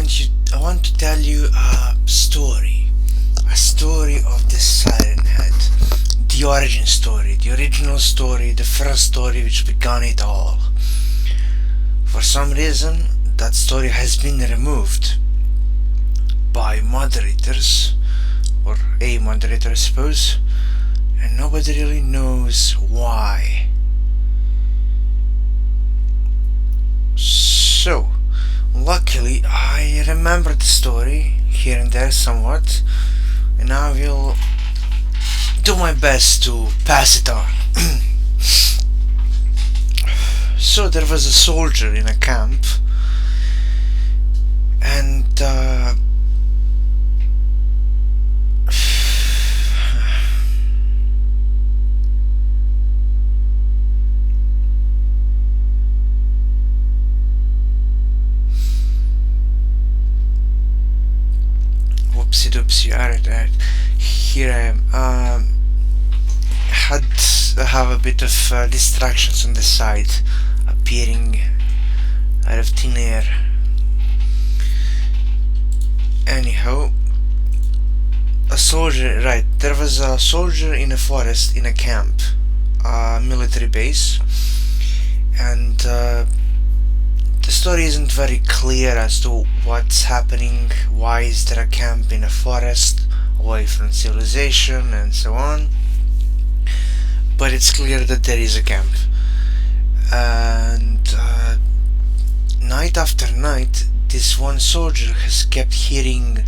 I want to tell you a story of the Sirenhead, the origin story, the original story, the first story which began it all. For some reason, that story has been removed by moderators, or a moderator I suppose, and nobody really knows why. So, luckily I remember the story here and there somewhat, and I will do my best to pass it on. So there was a soldier in a camp, and whoopsie doopsie, alright, here I am. I have a bit of distractions on the side appearing out of thin air. Anyhow, a soldier, right, there was a soldier in a forest in a camp, a military base, and the story isn't very clear as to what's happening, why is there a camp in a forest away from civilization and so on, but it's clear that there is a camp. And night after night, this one soldier has kept hearing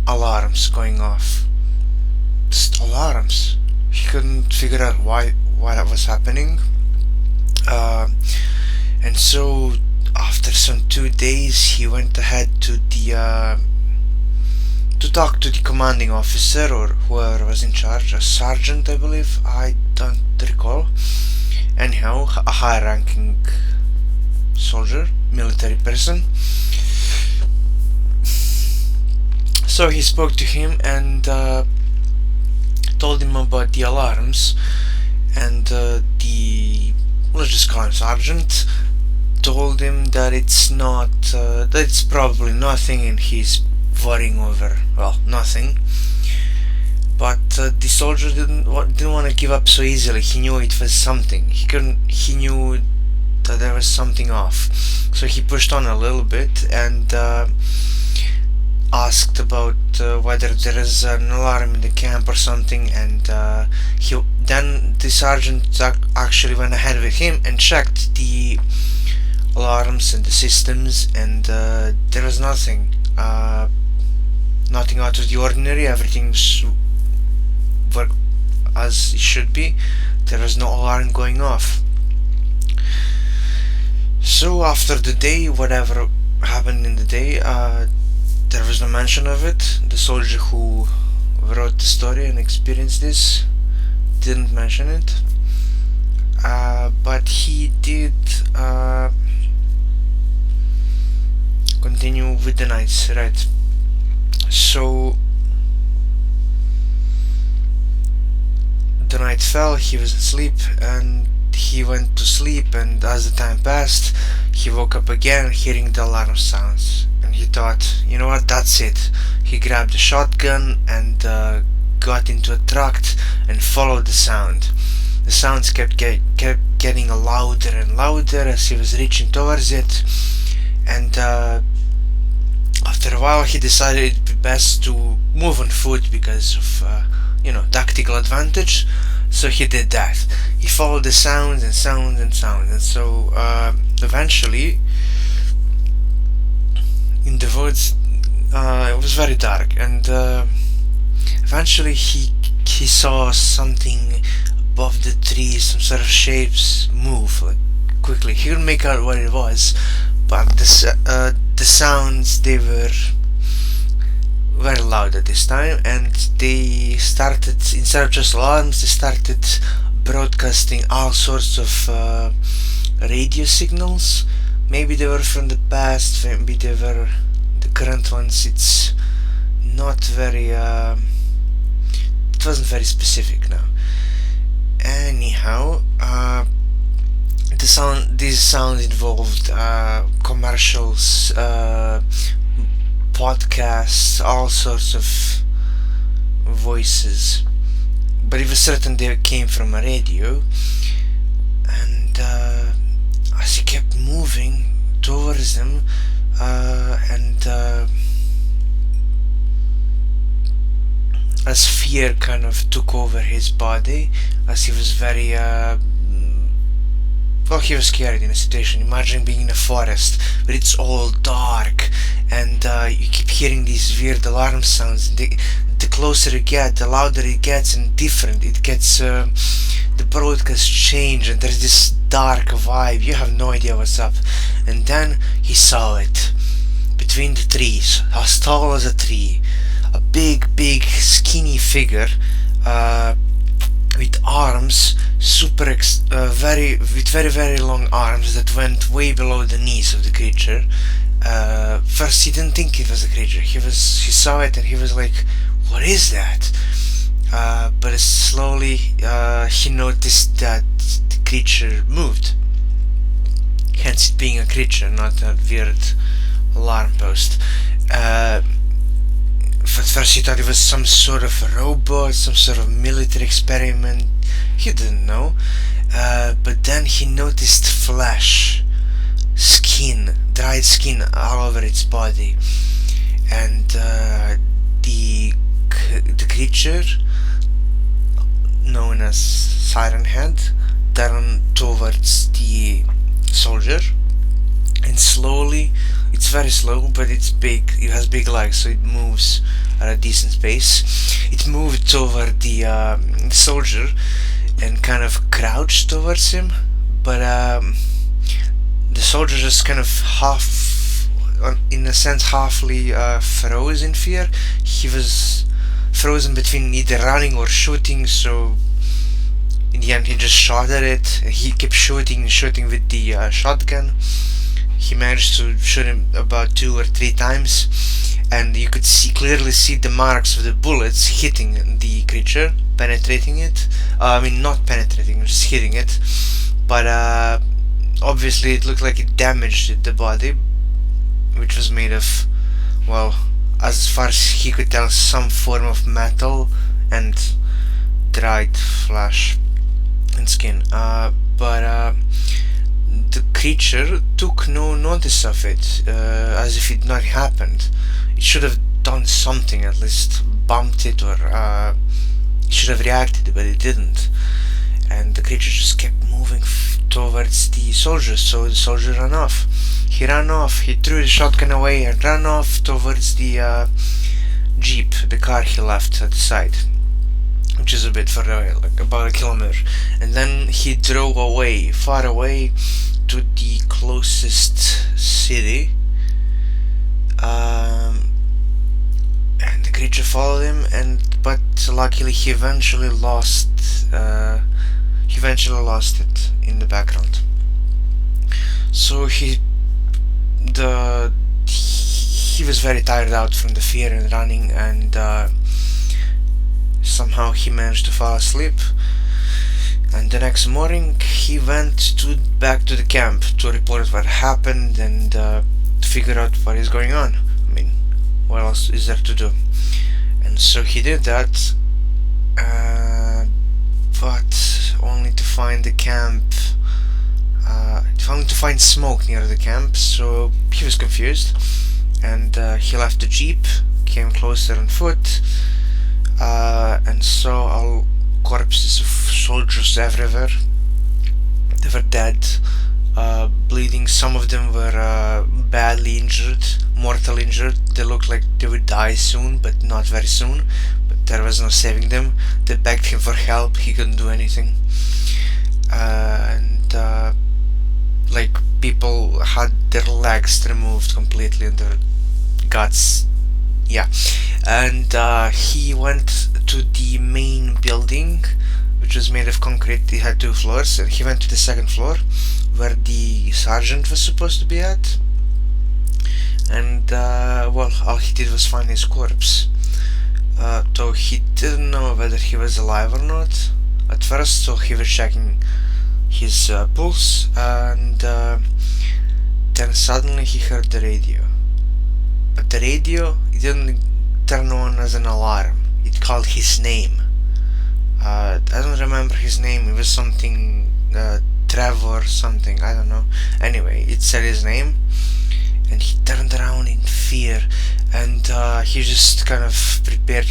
alarms going off. Just alarms. He couldn't figure out why that was happening. And so after some 2 days, he went ahead to the to talk to the commanding officer, or whoever was in charge, a sergeant I believe, I don't recall. Anyhow, a high ranking soldier, military person. So he spoke to him and told him about the alarms, and the, let's just call him sergeant, told him that it's not, that it's probably nothing and he's worrying over, well, nothing. But the soldier didn't want to give up so easily. He knew it was something. He knew that there was something off. So he pushed on a little bit and asked about whether there is an alarm in the camp or something. And then the sergeant actually went ahead with him and checked the alarms and the systems, and there was nothing. Nothing out of the ordinary. Everything's worked as it should be. There was no alarm going off. So after the day, whatever happened in the day, there was no mention of it. The soldier who wrote the story and experienced this didn't mention it, but he did continue with the nights, right? So the night fell, he was asleep, and he went to sleep, and as the time passed, he woke up again hearing the alarm sounds, and he thought, you know what, that's it. He grabbed a shotgun and got into a truck and followed the sound. The sounds kept getting louder and louder as he was reaching towards it, and after a while he decided it'd be best to move on foot because of tactical advantage. So he did that. He followed the sounds and sounds and sounds, and so eventually in the woods it was very dark, and eventually he saw something above the trees, some sort of shapes move like quickly. He couldn't make out what it was, but the sounds, they were very loud at this time, and they started, instead of just alarms, they started broadcasting all sorts of radio signals. Maybe they were from the past, maybe they were the current ones. It's not very it wasn't very specific now. Anyhow, these sounds involved commercials, podcasts, all sorts of voices, but he was certain they came from a radio. And as he kept moving towards them, and as fear kind of took over his body, as he was very well, he was scared in a situation. Imagine being in a forest where it's all dark, and you keep hearing these weird alarm sounds. The closer you get, the louder it gets, and different it gets. The broadcast change, and there's this dark vibe. You have no idea what's up. And then he saw it between the trees, as tall as a tree, a big, skinny figure. With arms, very long arms that went way below the knees of the creature. First, he didn't think it was a creature. He saw it and he was like, "What is that?" But slowly, he noticed that the creature moved. Hence, it being a creature, not a weird alarm post. At first he thought it was some sort of a robot, some sort of military experiment. He didn't know. But then he noticed flesh, skin, dried skin all over its body. And the creature, known as Sirenhead, turned towards the soldier. And slowly, it's very slow, but it's big. It has big legs, so it moves at a decent pace. It moved toward the soldier and kind of crouched towards him, but the soldier just kind of in a sense, halfly froze in fear. He was frozen between either running or shooting, so in the end he just shot at it. He kept shooting with the shotgun. He managed to shoot him about 2 or 3 times, and you could clearly see the marks of the bullets hitting the creature, penetrating it. Not penetrating, just hitting it. But obviously it looked like it damaged the body, which was made of, well, as far as he could tell, some form of metal and dried flesh and skin. But the creature took no notice of it, as if it not happened. It should have done something, at least bumped it, or it should have reacted, but it didn't. And the creature just kept moving towards the soldier, so the soldier ran off. He threw the shotgun away and ran off towards the jeep, the car he left at the side, which is a bit further away, like about a kilometer. And then he drove away, far away, to the closest city, and the creature followed him, but luckily he eventually lost it in the background. So he was very tired out from the fear and running, and somehow he managed to fall asleep. And the next morning he went back to the camp to report what happened and to figure out what is going on. I mean, what else is there to do? And so he did that, but only to find the camp, only to find smoke near the camp. So he was confused, and he left the jeep, came closer on foot, and saw all corpses of soldiers everywhere. They were dead, bleeding. Some of them were badly injured, mortally injured. They looked like they would die soon, but not very soon. But there was no saving them. They begged him for help. He couldn't do anything. Like, people had their legs removed completely and their guts. Yeah. And he went to the main building, which was made of concrete. It had 2 floors, and he went to the 2nd floor where the sergeant was supposed to be at. And well, all he did was find his corpse, though he didn't know whether he was alive or not at first. So he was checking his pulse, and then suddenly he heard the radio, the radio, it didn't turn on as an alarm. It called his name. I don't remember his name. It was something Trevor something. I don't know. Anyway, it said his name, and he turned around in fear, and he just kind of prepared.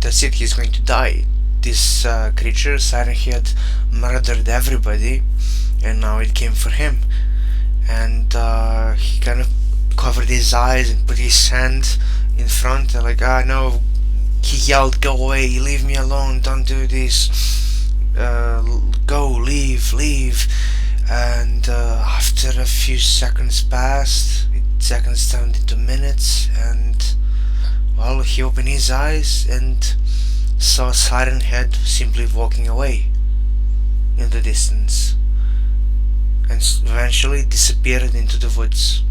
That's it. He's going to die. This creature, Sirenhead, murdered everybody, and now it came for him. And he kind of covered his eyes and put his hand in front, and like, no. He yelled, "Go away! Leave me alone! Don't do this! Go! Leave!" And after a few seconds passed, seconds turned into minutes, and well, he opened his eyes and saw Sirenhead simply walking away in the distance, and eventually disappeared into the woods.